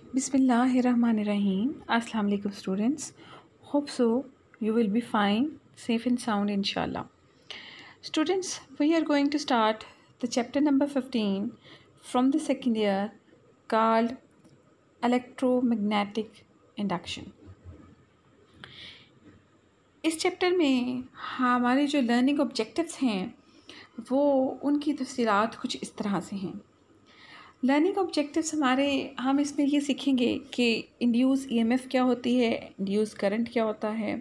Bismillahirrahmanirrahim. Assalamu alaikum students. Hope so you will be fine, safe and sound inshallah. Students, we are going to start the chapter number 15 from the second year called electromagnetic induction. इस chapter में हमारे जो learning objectives हैं वो उनकी तफसीलात कुछ इस तरह से हैं। लर्निंग ऑब्जेक्टिव्स हम इसमें ये सीखेंगे कि इंड्यूस ईएमएफ क्या होती है, इंड्यूस करंट क्या होता है,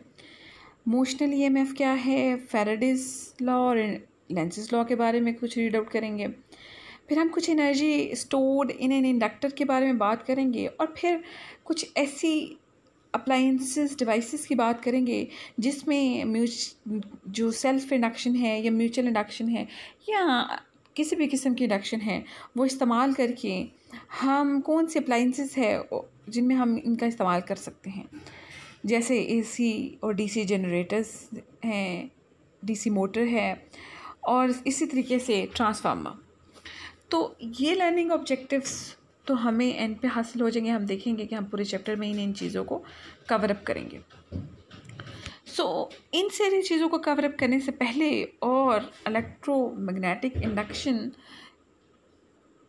मोशनल ईएमएफ क्या है, फैराडेज लॉ और लेंज़ेस लॉ के बारे में कुछ रीड आउट करेंगे। फिर हम कुछ energy stored in an inductor के बारे में बात करेंगे और फिर कुछ ऐसी अप्लाइंसेस डिवाइसेस की बात करेंगे जिसमें जो सेल्फ इंडक्शन है या म्यूचुअल इंडक्शन है या किसी भी किस्म की इंडक्शन है वो इस्तेमाल करके हम कौन से अप्लाइंसेस है जिनमें हम इनका इस्तेमाल कर सकते हैं, जैसे एसी और डीसी जनरेटर्स हैं, डीसी मोटर है और इसी तरीके से ट्रांसफार्मर। तो ये लर्निंग ऑब्जेक्टिव्स तो हमें एंड पे हासिल हो जाएंगे। हम देखेंगे कि हम पूरे चैप्टर में इन चीज़ों को कवर अप करेंगे। इन सारी चीज़ों को कवर अप करने से पहले और इलेक्ट्रोमैग्नेटिक इंडक्शन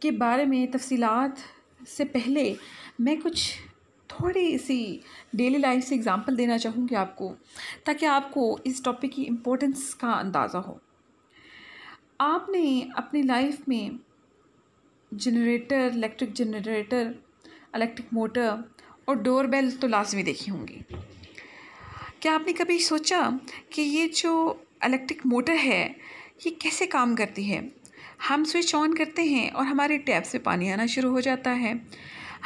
के बारे में तफसीलात से पहले मैं कुछ थोड़ी सी डेली लाइफ से एग्ज़ाम्पल देना चाहूँगी आपको, ताकि आपको इस टॉपिक की इम्पोर्टेंस का अंदाज़ा हो। आपने अपनी लाइफ में generator, electric generator, electric motor और डोरबेल तो लाजमी देखी होंगी। क्या आपने कभी सोचा कि ये जो इलेक्ट्रिक मोटर है ये कैसे काम करती है? हम स्विच ऑन करते हैं और हमारे टैप से पानी आना शुरू हो जाता है।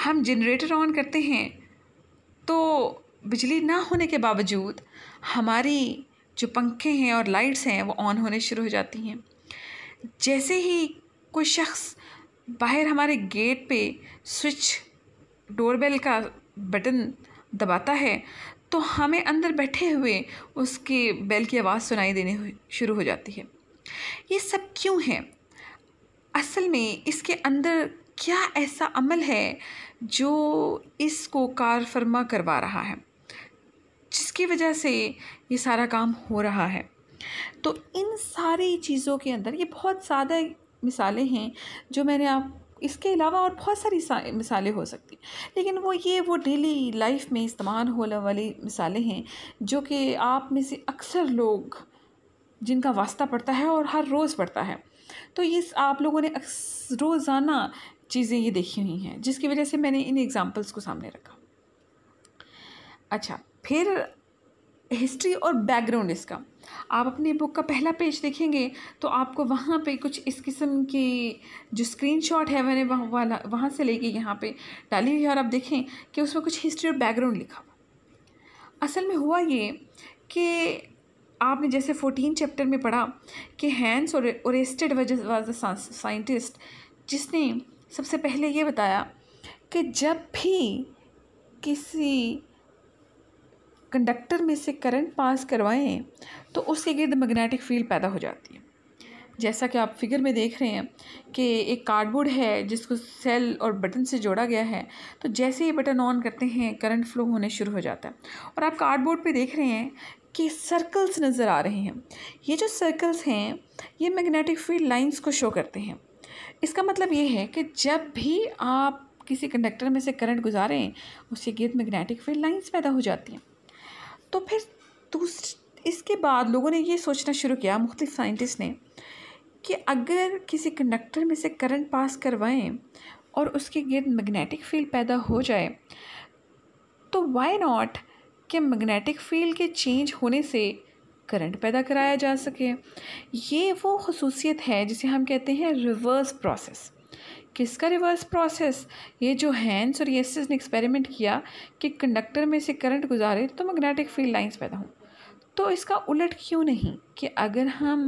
हम जनरेटर ऑन करते हैं तो बिजली ना होने के बावजूद हमारी जो पंखे हैं और लाइट्स हैं वो ऑन होने शुरू हो जाती हैं। जैसे ही कोई शख्स बाहर हमारे गेट पे स्विच डोरबेल का बटन दबाता है तो हमें अंदर बैठे हुए उसके बेल की आवाज़ सुनाई देने शुरू हो जाती है। ये सब क्यों है? असल में इसके अंदर क्या ऐसा अमल है जो इसको कार फरमा करवा रहा है, जिसकी वजह से ये सारा काम हो रहा है। तो इन सारी चीज़ों के अंदर ये बहुत सादा मिसालें हैं जो मैंने आप इसके अलावा और बहुत सारी मिसालें हो सकती, लेकिन वो डेली लाइफ में इस्तेमाल होने वाली मिसालें हैं जो कि आप में से अक्सर लोग जिनका वास्ता पड़ता है और हर रोज़ पड़ता है। तो ये आप लोगों ने रोज़ाना चीज़ें ये देखी हुई हैं, जिसकी वजह से मैंने इन एग्ज़ाम्पल्स को सामने रखा। अच्छा, फिर हिस्ट्री और बैकग्राउंड इसका आप अपनी बुक का पहला पेज देखेंगे तो आपको वहाँ पे कुछ इस किस्म की जो स्क्रीनशॉट है मैंने वहाँ से लेके यहाँ पे डाली हुई है और आप देखें कि उसमें कुछ हिस्ट्री और बैकग्राउंड लिखा हुआ। असल में हुआ ये कि आपने जैसे 14 चैप्टर में पढ़ा कि Hans Oersted was the scientist जिसने सबसे पहले ये बताया कि जब भी किसी कंडक्टर में से करंट पास करवाएं तो उसके गिर्द मैग्नेटिक फील्ड पैदा हो जाती है। जैसा कि आप फिगर में देख रहे हैं कि एक कार्डबोर्ड है जिसको सेल और बटन से जोड़ा गया है, तो जैसे ही बटन ऑन करते हैं करंट फ्लो होने शुरू हो जाता है और आप कार्डबोर्ड पे देख रहे हैं कि सर्कल्स नज़र आ रहे हैं। ये जो सर्कल्स हैं ये मैग्नेटिक फील्ड लाइंस को शो करते हैं। इसका मतलब ये है कि जब भी आप किसी कंडक्टर में से करंट गुजारें उसके गिर्द मैग्नेटिक फील्ड लाइंस पैदा हो जाती हैं। तो फिर इसके बाद लोगों ने ये सोचना शुरू किया, मुख्तलिफ साइंटिस्ट ने, कि अगर किसी कंडक्टर में से करंट पास करवाएं और उसके गिर्द मैग्नेटिक फील्ड पैदा हो जाए तो वाई नॉट कि मैग्नेटिक फील्ड के चेंज होने से करंट पैदा कराया जा सके। ये वो खसूसियत है जिसे हम कहते हैं रिवर्स प्रोसेस। किसका रिवर्स प्रोसेस? ये जो हैंस और येसिस ने एक्सपेरिमेंट किया कि कंडक्टर में से करंट गुजारे तो मैग्नेटिक फील्ड लाइंस पैदा हों। तो इसका उलट क्यों नहीं कि अगर हम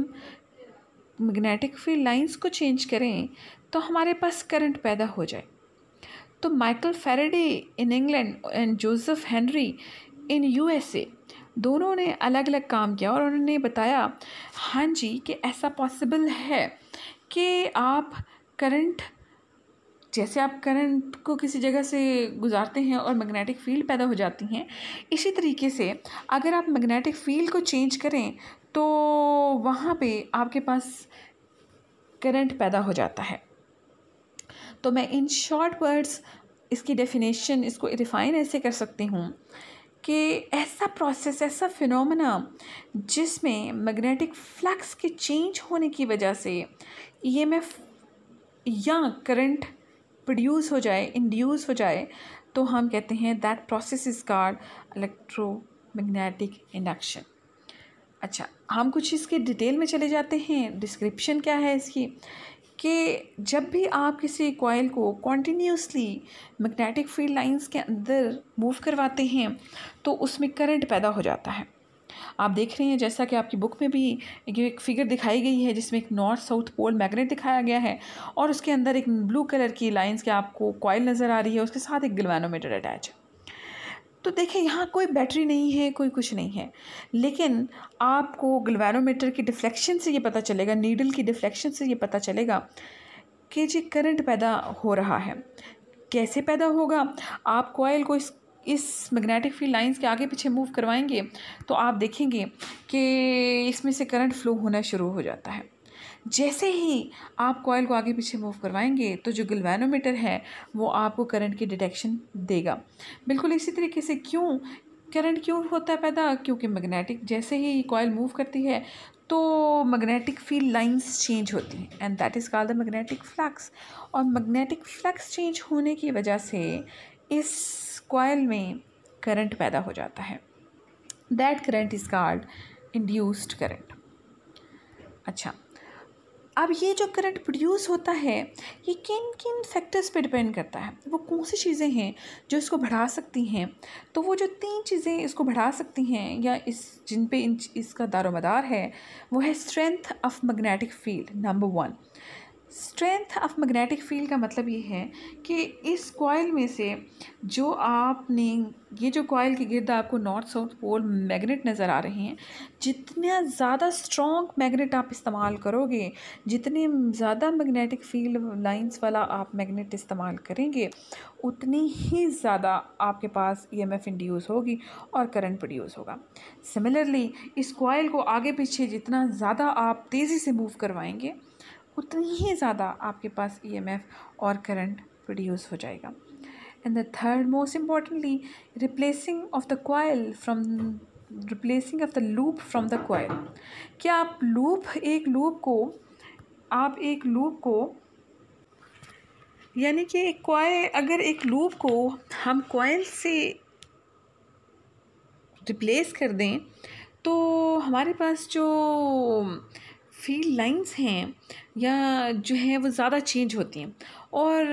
मैग्नेटिक फील्ड लाइंस को चेंज करें तो हमारे पास करंट पैदा हो जाए। तो Michael Faraday in England and Joseph Henry in USA दोनों ने अलग अलग काम किया और उन्होंने बताया हाँ जी कि ऐसा पॉसिबल है कि आप करंट जैसे आप करंट को किसी जगह से गुजारते हैं और मैग्नेटिक फील्ड पैदा हो जाती हैं, इसी तरीके से अगर आप मैग्नेटिक फील्ड को चेंज करें तो वहाँ पे आपके पास करंट पैदा हो जाता है। तो मैं इन शॉर्ट वर्ड्स इसकी डेफिनेशन, इसको रिफ़ाइन ऐसे कर सकती हूँ कि ऐसा प्रोसेस, ऐसा फिनोमेना जिसमें मैग्नेटिक फ्लक्स के चेंज होने की वजह से ईएमएफ या करंट प्रोड्यूस हो जाए, इंड्यूस हो जाए, तो हम कहते हैं that process is called electromagnetic induction. अच्छा, हम कुछ इसके डिटेल में चले जाते हैं। डिस्क्रिप्शन क्या है इसकी कि जब भी आप किसी कॉइल को कॉन्टीन्यूसली मैग्नेटिक फील्ड लाइंस के अंदर मूव करवाते हैं तो उसमें करंट पैदा हो जाता है। आप देख रहे हैं जैसा कि आपकी बुक में भी एक फिगर दिखाई गई है जिसमें एक नॉर्थ साउथ पोल मैग्नेट दिखाया गया है और उसके अंदर एक ब्लू कलर की लाइंस के आपको कॉइल नज़र आ रही है, उसके साथ एक गैल्वेनोमीटर अटैच है। तो देखिए यहाँ कोई बैटरी नहीं है, कोई कुछ नहीं है, लेकिन आपको गैल्वेनोमीटर की डिफ्लेक्शन से ये पता चलेगा, नीडल की डिफ्लेक्शन से ये पता चलेगा कि जी करंट पैदा हो रहा है। कैसे पैदा होगा? आप कॉइल को इस मैग्नेटिक फील्ड लाइंस के आगे पीछे मूव करवाएंगे तो आप देखेंगे कि इसमें से करंट फ्लो होना शुरू हो जाता है। जैसे ही आप कॉइल को आगे पीछे मूव करवाएंगे तो जो गैल्वेनोमीटर है वो आपको करंट की डिटेक्शन देगा। बिल्कुल इसी तरीके से करंट क्यों होता है पैदा? क्योंकि मैग्नेटिक, जैसे ही कॉइल मूव करती है तो मैग्नेटिक फील्ड लाइंस चेंज होती हैं and that is called the magnetic flux. और मैग्नेटिक फ्लक्स चेंज होने की वजह से इस कॉइल में करंट पैदा हो जाता है। That current is called induced current. अच्छा, अब ये जो करंट प्रोड्यूस होता है ये किन किन फैक्टर्स पे डिपेंड करता है? वो कौन सी चीज़ें हैं जो इसको बढ़ा सकती हैं? तो वो जो 3 चीज़ें इसको बढ़ा सकती हैं या जिन पे इसका दारोमदार है वो है strength of magnetic field. Number 1, strength of magnetic field का मतलब ये है कि इस कॉइल में से जो आपने, ये जो कॉइल के गिर्द आपको नॉर्थ साउथ पोल मैग्नेट नज़र आ रहे हैं, जितना ज़्यादा स्ट्रॉन्ग मैग्नेट आप इस्तेमाल करोगे, जितने ज़्यादा मैग्नेटिक फील्ड लाइंस वाला आप मैग्नेट इस्तेमाल करेंगे, उतनी ही ज़्यादा आपके पास ईएमएफ इंड्यूस होगी और करंट प्रोड्यूस होगा। सिमिलरली इस कॉइल को आगे पीछे जितना ज़्यादा आप तेज़ी से मूव करवाएंगे उतनी ही ज़्यादा आपके पास ईएमएफ और करंट प्रोड्यूस हो जाएगा। And the third most importantly, replacing of the loop from the coil. क्या आप एक लूप को यानी कि अगर एक लूप को हम कॉइल से रिप्लेस कर दें तो हमारे पास जो फील्ड लाइंस हैं या जो हैं वो ज़्यादा चेंज होती हैं और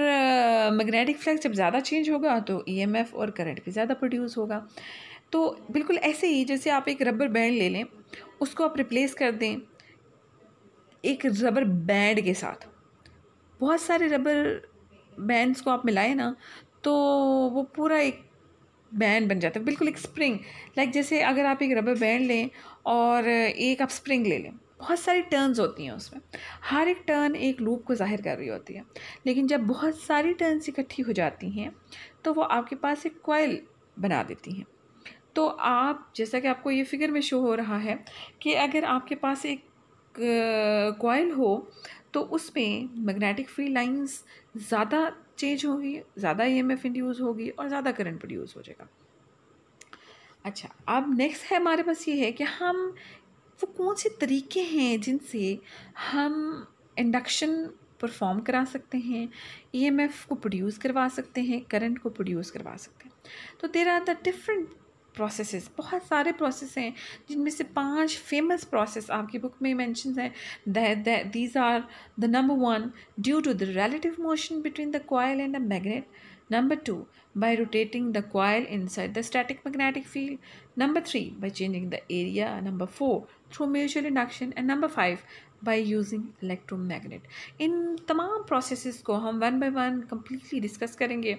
मैग्नेटिक फ्लक्स जब ज़्यादा चेंज होगा तो ईएमएफ और करंट भी ज़्यादा प्रोड्यूस होगा। तो बिल्कुल ऐसे ही जैसे आप एक रबर बैंड ले लें, उसको आप रिप्लेस कर दें एक रबर बैंड के साथ। बहुत सारे रबर बैंड्स को आप मिलाएं ना तो वो पूरा एक बैंड बन जाता है, बिल्कुल एक स्प्रिंग। जैसे अगर आप एक रबर बैंड लें और एक आप स्प्रिंग ले लें, बहुत सारी टर्न्स होती हैं उसमें, हर एक टर्न एक लूप को ज़ाहिर कर रही होती है, लेकिन जब बहुत सारी टर्न्स इकट्ठी हो जाती हैं तो वो आपके पास एक कॉइल बना देती हैं। तो आप, जैसा कि आपको ये फिगर में शो हो रहा है कि अगर आपके पास एक कॉइल हो तो उसमें मैग्नेटिक फील्ड लाइंस ज़्यादा चेंज होगी, ज़्यादा ईएमएफ इंड्यूस होगी और ज़्यादा करंट प्रोड्यूस हो जाएगा। अच्छा, अब नेक्स्ट है हमारे पास ये है कि वो कौन से तरीके हैं जिनसे हम इंडक्शन परफॉर्म करा सकते हैं, ईएमएफ को प्रोड्यूस करवा सकते हैं, करंट को प्रोड्यूस करवा सकते हैं। तो there are the different processes, बहुत सारे प्रोसेस हैं जिनमें से 5 फेमस प्रोसेस आपकी बुक में मेंशन्स हैं। These are the number 1, due to the relative motion between the coil and the magnet. Number 2, by rotating the coil inside the static magnetic field. Number 3, by changing the area. Number 4, through mutual induction. And number 5, by using electromagnet. इन तमाम processes को हम one by one completely discuss करेंगे।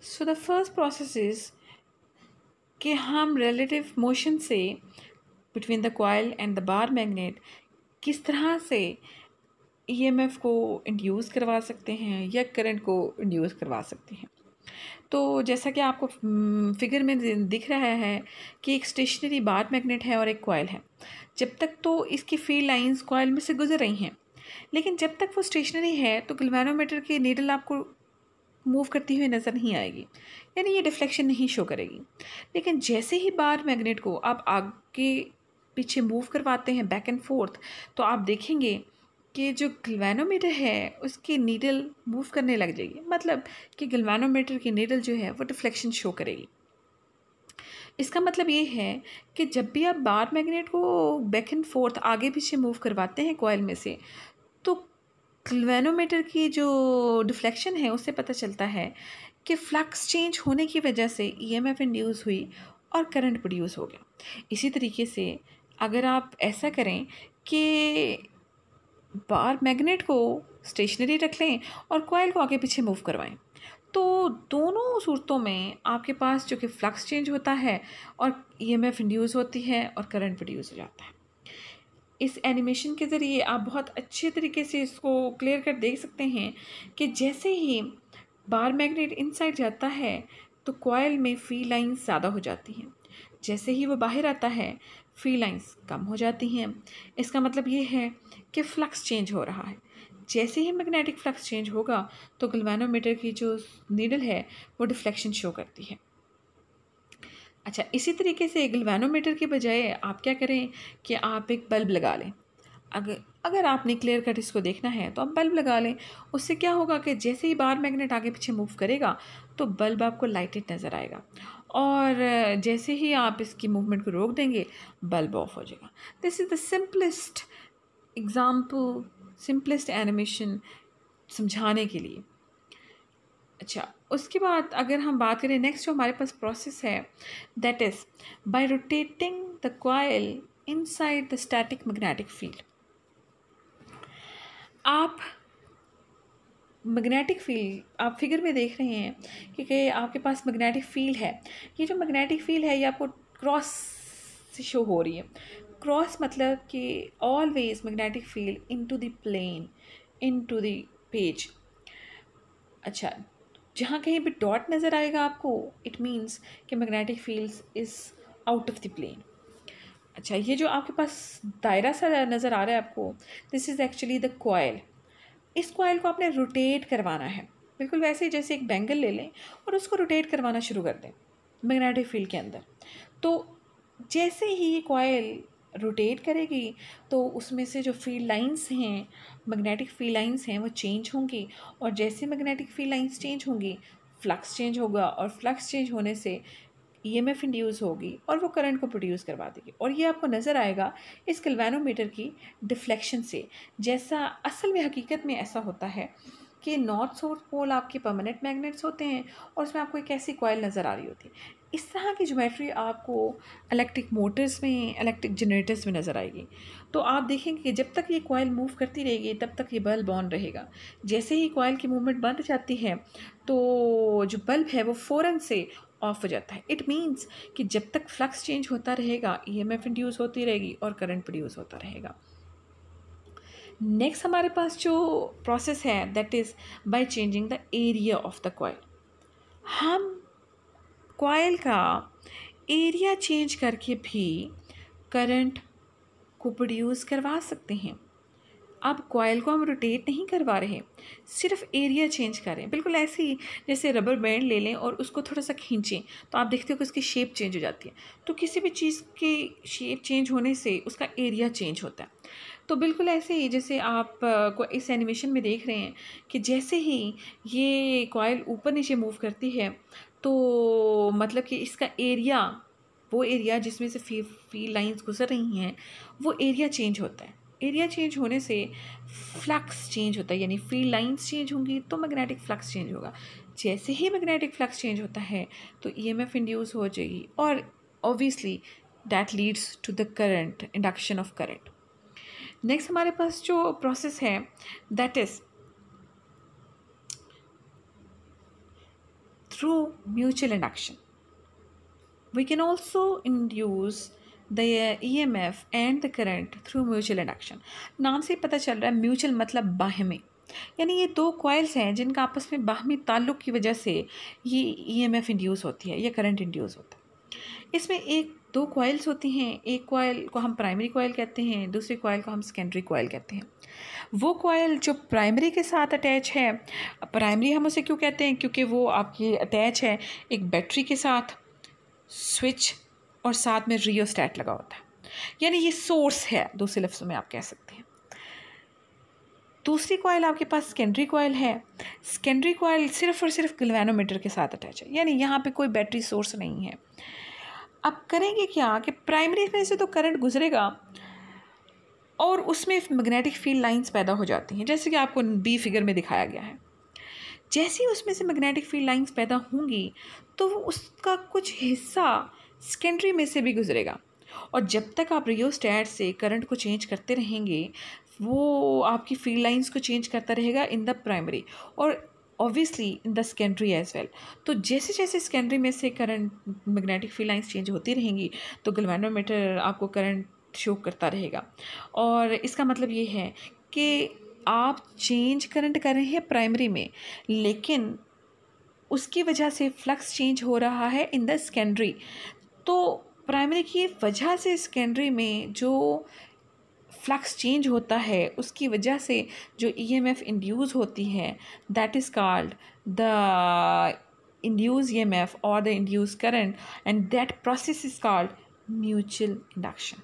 So the first process is कि हम relative motion से between the coil and the bar magnet किस तरह से ईएमएफ को इंड्यूस करवा सकते हैं या करंट को इंड्यूस करवा सकते हैं। तो जैसा कि आपको फिगर में दिख रहा है कि एक स्टेशनरी बार मैग्नेट है और एक कॉइल है। जब तक तो इसकी फील्ड लाइंस कॉइल में से गुजर रही हैं, लेकिन जब तक वो स्टेशनरी है तो गैल्वेनोमीटर की नीडल आपको मूव करती हुई नज़र नहीं आएगी, यानी ये डिफ्लेक्शन नहीं शो करेगी। लेकिन जैसे ही बार मैग्नेट को आप आगे पीछे मूव करवाते हैं बैक एंड फोर्थ, तो आप देखेंगे कि जो गैल्वेनोमीटर है उसकी नीडल मूव करने लग जाएगी, मतलब कि गैल्वेनोमीटर की नीडल जो है वो डिफ्लेक्शन शो करेगी। इसका मतलब ये है कि जब भी आप बार मैग्नेट को बैक एंड फोर्थ आगे पीछे मूव करवाते हैं कॉइल में से, तो गैल्वेनोमीटर की जो डिफ्लेक्शन है उससे पता चलता है कि फ्लक्स चेंज होने की वजह से ईएमएफ इंड्यूस हुई और करंट प्रोड्यूस हो गया। इसी तरीके से अगर आप ऐसा करें कि बार मैग्नेट को स्टेशनरी रख लें और कॉइल को आगे पीछे मूव करवाएं, तो दोनों सूरतों में आपके पास जो कि फ्लक्स चेंज होता है और ईएमएफ इंड्यूस होती है और करंट प्रोड्यूस हो जाता है। इस एनिमेशन के ज़रिए आप बहुत अच्छे तरीके से इसको क्लियर कर देख सकते हैं कि जैसे ही बार मैग्नेट इनसाइड जाता है तो कॉइल में फील्ड लाइंस ज़्यादा हो जाती हैं, जैसे ही वो बाहर आता है फील्ड लाइंस कम हो जाती हैं। इसका मतलब ये है कि फ्लक्स चेंज हो रहा है। जैसे ही मैग्नेटिक फ्लक्स चेंज होगा तो गैल्वेनोमीटर की जो नीडल है वो डिफ्लेक्शन शो करती है। अच्छा, इसी तरीके से गैल्वेनोमीटर के बजाय आप क्या करें कि आप एक बल्ब लगा लें। अगर आपने क्लियर कट इसको देखना है तो आप बल्ब लगा लें। उससे क्या होगा कि जैसे ही बार मैग्नेट आगे पीछे मूव करेगा तो बल्ब आपको लाइटेड नज़र आएगा, और जैसे ही आप इसकी मूवमेंट को रोक देंगे बल्ब ऑफ हो जाएगा। This is the simplest example, simplest animation समझाने के लिए। अच्छा, उसके बाद अगर हम बात करें नेक्स्ट जो हमारे पास प्रोसेस है, that is by rotating the coil inside the static magnetic field. आप मैग्नेटिक फील्ड आप फिगर में देख रहे हैं कि आपके पास मैग्नेटिक फील्ड है। ये जो मैग्नेटिक फील्ड है ये आपको क्रॉस से शो हो रही है। क्रॉस मतलब कि always magnetic field into the plane, into the page. अच्छा, जहाँ कहीं भी डॉट नज़र आएगा आपको, इट मीन्स कि magnetic fields is out of the plane. अच्छा, ये जो आपके पास दायरा सा नज़र आ रहा है आपको, this is actually the coil. इस कॉइल को आपने रोटेट करवाना है, बिल्कुल वैसे ही जैसे एक बैंगल ले लें और उसको रोटेट करवाना शुरू कर दें मैग्नेटिक फील्ड के अंदर। तो जैसे ही ये कॉइल रोटेट करेगी तो उसमें से जो फील्ड लाइंस हैं, मैग्नेटिक फील्ड लाइंस हैं, वो चेंज होंगी, और जैसे मैग्नेटिक फील्ड लाइंस चेंज होंगी फ्लक्स चेंज होगा, और फ्लक्स चेंज होने से ईएमएफ इंड्यूस होगी और वो करंट को प्रोड्यूस करवा देगी। और ये आपको नज़र आएगा इस गैल्वेनोमीटर की डिफ्लेक्शन से। जैसा असल में हकीकत में ऐसा होता है कि नॉर्थ साउथ पोल आपके परमानेंट मैग्नेट्स होते हैं और उसमें आपको एक ऐसी कॉइल नज़र आ रही होती है। इस तरह की ज्योमेट्री आपको इलेक्ट्रिक मोटर्स में, इलेक्ट्रिक जनरेटर्स में नज़र आएगी। तो आप देखेंगे कि जब तक ये कॉइल मूव करती रहेगी तब तक ये बल्ब ऑन रहेगा। जैसे ही कॉइल की मूवमेंट बंद जाती है तो जो बल्ब है वो फ़ौरन से ऑफ हो जाता है। इट मीन्स कि जब तक फ्लक्स चेंज होता रहेगा ईएमएफ इंड्यूस होती रहेगी और करंट प्रोड्यूस होता रहेगा। नेक्स्ट हमारे पास जो प्रोसेस है that is by changing the area of the coil. हम कॉइल का एरिया चेंज करके भी करंट को प्रोड्यूस करवा सकते हैं। अब कॉइल को हम रोटेट नहीं करवा रहे, सिर्फ एरिया चेंज कर रहे हैं। बिल्कुल ऐसे ही जैसे रबर बैंड ले लें और उसको थोड़ा सा खींचें तो आप देखते हो कि उसकी शेप चेंज हो जाती है। तो किसी भी चीज़ की शेप चेंज होने से उसका एरिया चेंज होता है। तो बिल्कुल ऐसे ही जैसे आप को इस एनिमेशन में देख रहे हैं कि जैसे ही ये कॉइल ऊपर नीचे मूव करती है तो मतलब कि इसका एरिया, वो एरिया जिसमें से फील्ड लाइंस गुजर रही हैं, वो एरिया चेंज होता है। एरिया चेंज होने से फ्लक्स चेंज होता है, यानी फील्ड लाइंस चेंज होंगी तो मैग्नेटिक फ्लक्स चेंज होगा। जैसे ही मैग्नेटिक फ्लक्स चेंज होता है तो ईएमएफ इंड्यूस हो जाएगी और obviously that leads to the current, induction of current. Next हमारे पास जो प्रोसेस है that is through mutual induction. We can also induce the EMF and the current through mutual induction. नाम से पता चल रहा है म्यूचुअल मतलब बाहमी, यानी ये दो कॉइल्स हैं जिनका आपस में बाहमी ताल्लुक़ की वजह से ये EMF इंड्यूस होती है या करंट इंड्यूस होता है। इसमें एक दो कॉइल्स होती हैं, एक कॉइल को हम प्राइमरी कॉइल कहते हैं, दूसरी कॉइल को हम सेकेंडरी कॉइल कहते हैं। वो कॉइल जो प्राइमरी के साथ अटैच है, प्राइमरी हम उसे क्यों कहते हैं, क्योंकि वो आपकी अटैच है एक बैटरी के साथ, स्विच और साथ में रियोस्टैट लगा होता है, यानी ये सोर्स है, दूसरे लफ्ज़ों में आप कह सकते हैं। दूसरी कॉइल आपके पास सेकेंडरी कॉइल है। सेकेंडरी कॉइल सिर्फ और सिर्फ गैल्वेनोमीटर के साथ अटैच है, यानी यहाँ पे कोई बैटरी सोर्स नहीं है। अब करेंगे क्या कि प्राइमरी में से तो करंट गुजरेगा और उसमें मैग्नेटिक फील्ड लाइंस पैदा हो जाती हैं, जैसे कि आपको बी फिगर में दिखाया गया है। जैसे ही उसमें से मैग्नेटिक फील्ड लाइंस पैदा होंगी तो वो उसका कुछ हिस्सा सेकेंडरी में से भी गुजरेगा, और जब तक आप रियोस्टैट से करंट को चेंज करते रहेंगे वो आपकी फील्ड लाइंस को चेंज करता रहेगा इन द प्राइमरी और obviously in the secondary as well. तो जैसे जैसे सेकेंडरी में से current magnetic field lines change होती रहेंगी तो गैल्वेनोमीटर आपको करंट शो करता रहेगा, और इसका मतलब ये है कि आप चेंज करंट कर रहे हैं प्राइमरी में, लेकिन उसकी वजह से फ्लक्स चेंज हो रहा है इन द सेकेंडरी। तो प्राइमरी की वजह से सेकेंडरी में जो फ्लक्स चेंज होता है उसकी वजह से जो EMF इंड्यूस होती है, that is called the induce EMF और the induce current, and that process is called mutual induction.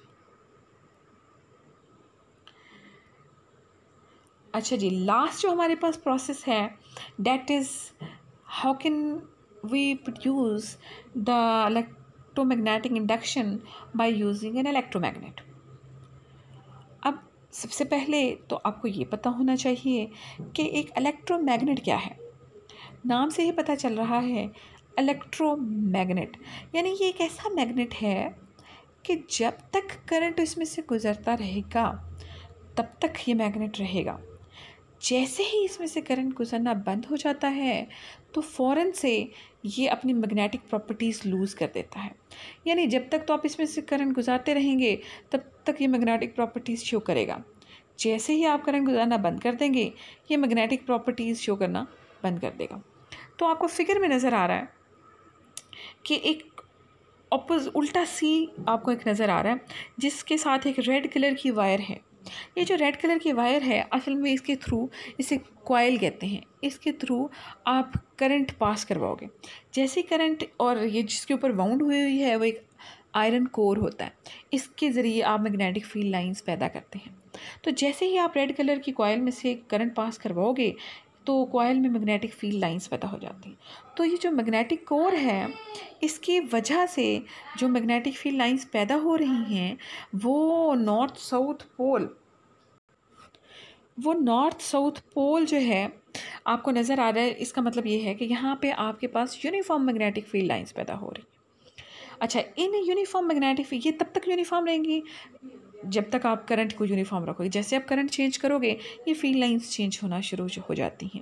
अच्छा जी, लास्ट जो हमारे पास प्रोसेस है दैट इज़ how can we produce the electromagnetic induction by using an electromagnet. अब सबसे पहले तो आपको ये पता होना चाहिए कि एक इलेक्ट्रोमैग्नेट क्या है। नाम से ही पता चल रहा है इलेक्ट्रोमैग्नेट, यानी ये एक ऐसा मैग्नेट है कि जब तक करंट इसमें से गुजरता रहेगा तब तक ये मैग्नेट रहेगा। जैसे ही इसमें से करंट गुजरना बंद हो जाता है तो फ़ौरन से ये अपनी मैग्नेटिक प्रॉपर्टीज़ लूज़ कर देता है, यानी जब तक तो आप इसमें से करंट गुजारते रहेंगे तब तक ये मैग्नेटिक प्रॉपर्टीज़ शो करेगा। जैसे ही आप करंट गुजारना बंद कर देंगे ये मैग्नेटिक प्रॉपर्टीज़ शो करना बंद कर देगा। तो आपको फिगर में नज़र आ रहा है कि एक उल्टा सी आपको एक नज़र आ रहा है जिसके साथ एक रेड कलर की वायर है। ये जो रेड कलर की वायर है असल में इसके थ्रू, इसे कॉइल कहते हैं, इसके थ्रू आप करंट पास करवाओगे। जैसे करंट, और ये जिसके ऊपर वाउंड हुई हुई है वो एक आयरन कोर होता है, इसके ज़रिए आप मैग्नेटिक फील्ड लाइंस पैदा करते हैं। तो जैसे ही आप रेड कलर की कॉइल में से करंट पास करवाओगे तो कॉइल में मैग्नेटिक फील्ड लाइंस पैदा हो जाती हैं। तो ये जो मैग्नेटिक कोर है इसकी वजह से जो मैग्नेटिक फील्ड लाइंस पैदा हो रही हैं वो नॉर्थ साउथ पोल जो है आपको नज़र आ रहा है। इसका मतलब ये है कि यहाँ पे आपके पास यूनिफॉर्म मैग्नेटिक फील्ड लाइंस पैदा हो रही हैं। अच्छा, इन यूनिफॉर्म मैग्नेटिक फील्ड ये तब तक यूनिफॉर्म रहेंगी जब तक आप करंट को यूनिफॉर्म रखोगे। जैसे आप करंट चेंज करोगे ये फील्ड लाइंस चेंज होना शुरू हो जाती हैं।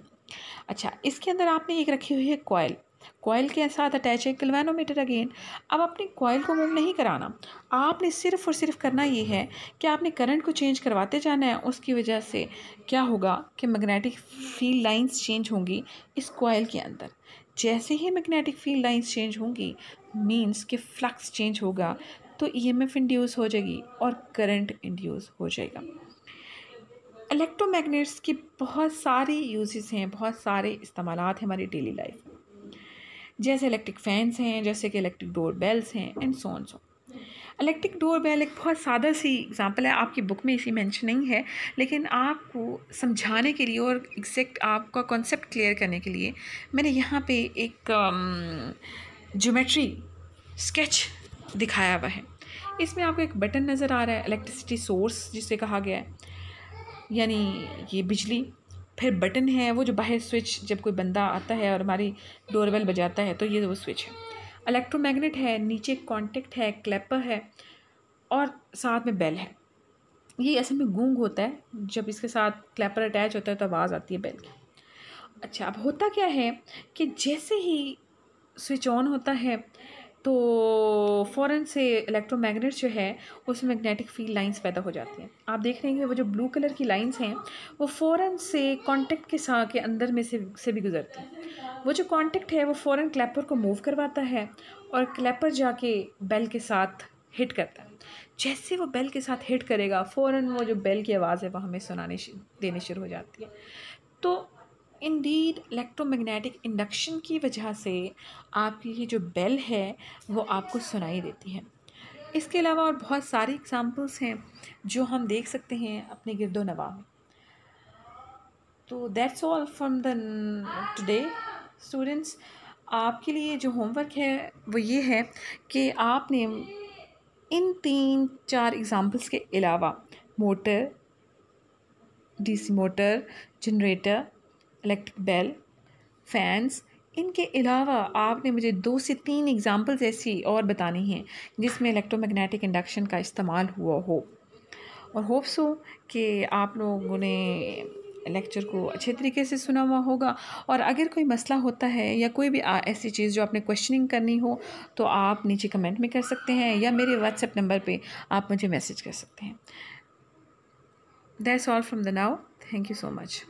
अच्छा, इसके अंदर आपने एक रखी हुई है कॉइल के साथ अटैच है गैल्वेनोमीटर अगेन। अब अपनी कॉइल को मूव नहीं कराना, आपने सिर्फ और सिर्फ करना ये है कि आपने करंट को चेंज करवाते जाना है। उसकी वजह से क्या होगा कि मैग्नेटिक फील्ड लाइंस चेंज होंगी इस कॉइल के अंदर। जैसे ही मैग्नेटिक फील्ड लाइंस चेंज होंगी मीन्स कि फ्लक्स चेंज होगा, तो EMF इंड्यूस हो जाएगी और करंट इंड्यूस हो जाएगा। इलेक्ट्रोमैग्नेट्स की बहुत सारी यूजेस हैं, बहुत सारे इस्तेमालात हैं हमारी डेली लाइफ में, जैसे इलेक्ट्रिक फैंस हैं, जैसे कि इलेक्ट्रिक डोर बेल्स हैं and so on. Electric door bell एक बहुत सादा सी एग्जांपल है, आपकी बुक में इसी मेंशन नहीं है, लेकिन आपको समझाने के लिए और एग्जैक्ट आपका कॉन्सेप्ट क्लियर करने के लिए मैंने यहाँ पे एक ज्योमेट्री स्केच दिखाया हुआ है। इसमें आपको एक बटन नज़र आ रहा है, इलेक्ट्रिसिटी सोर्स जिसे कहा गया है, यानी ये बिजली। फिर बटन है वो जो बाहर स्विच, जब कोई बंदा आता है और हमारी डोरबेल बजाता है तो ये वो स्विच है। इलेक्ट्रोमैग्नेट है, नीचे कॉन्टेक्ट है, क्लैपर है और साथ में बेल है। ये असल में गूंग होता है, जब इसके साथ क्लैपर अटैच होता है तो आवाज़ आती है बेल की। अच्छा, अब होता क्या है कि जैसे ही स्विच ऑन होता है तो फ़ौरन से इलेक्ट्रोमैग्नेट जो है उसमें मैग्नेटिक फील्ड लाइंस पैदा हो जाती हैं। आप देख रहे हैं कि वो जो ब्लू कलर की लाइंस हैं वो फ़ौरन से कॉन्टेक्ट के साथ के अंदर में से भी गुजरती हैं। वो जो कॉन्टेक्ट है वो फ़ौरन क्लैपर को मूव करवाता है और क्लैपर जाके बेल के साथ हिट करता है। जैसे वो बेल के साथ हिट करेगा फ़ौरन वो जो बेल की आवाज़ है वो हमें देनी शुरू हो जाती है। तो इंडीड इलेक्ट्रोमैग्नेटिक इंडक्शन की वजह से आपकी ये जो बेल है वो आपको सुनाई देती है। इसके अलावा और बहुत सारे एग्ज़ाम्पल्स हैं जो हम देख सकते हैं अपने गिरदो नवा में। तो that's all from the today students. आपके लिए जो होमवर्क है वो ये है कि आपने इन 3-4 एग्ज़ाम्पल्स के अलावा motor, DC motor, generator, electric bell, fans, इनके अलावा आपने मुझे 2 से 3 एग्ज़ाम्पल्स ऐसी और बतानी हैं जिसमें इलेक्ट्रोमैग्नेटिक इंडक्शन का इस्तेमाल हुआ हो। और होप सो कि आप लोगों ने लेक्चर को अच्छे तरीके से सुना हुआ होगा। और अगर कोई मसला होता है या कोई भी ऐसी चीज़ जो आपने क्वेश्चनिंग करनी हो तो आप नीचे कमेंट में कर सकते हैं या मेरे व्हाट्सएप नंबर पे आप मुझे मैसेज कर सकते हैं। That's all from the now. Thank you so much.